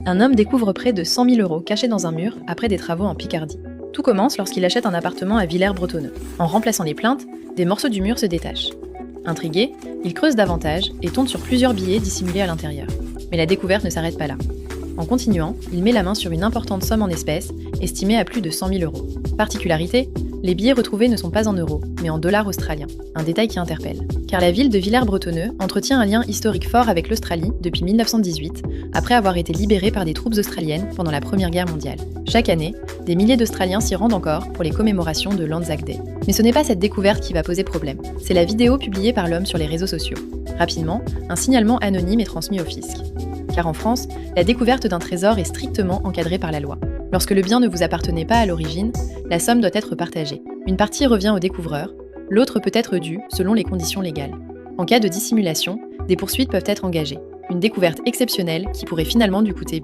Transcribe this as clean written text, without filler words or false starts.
Un homme découvre près de 100 000 euros cachés dans un mur après des travaux en Picardie. Tout commence lorsqu'il achète un appartement à Villers-Bretonneux. En remplaçant les plaintes, des morceaux du mur se détachent. Intrigué, il creuse davantage et tombe sur plusieurs billets dissimulés à l'intérieur. Mais la découverte ne s'arrête pas là. En continuant, il met la main sur une importante somme en espèces, estimée à plus de 100 000 euros. Particularité, les billets retrouvés ne sont pas en euros, mais en dollars australiens. Un détail qui interpelle. Car la ville de Villers-Bretonneux entretient un lien historique fort avec l'Australie depuis 1918, après avoir été libérée par des troupes australiennes pendant la Première Guerre mondiale. Chaque année, des milliers d'Australiens s'y rendent encore pour les commémorations de l'Anzac Day. Mais ce n'est pas cette découverte qui va poser problème. C'est la vidéo publiée par l'homme sur les réseaux sociaux. Rapidement, un signalement anonyme est transmis au fisc. Car en France, la découverte d'un trésor est strictement encadrée par la loi. Lorsque le bien ne vous appartenait pas à l'origine, la somme doit être partagée. Une partie revient au découvreur, l'autre peut être due selon les conditions légales. En cas de dissimulation, des poursuites peuvent être engagées. Une découverte exceptionnelle qui pourrait finalement lui coûter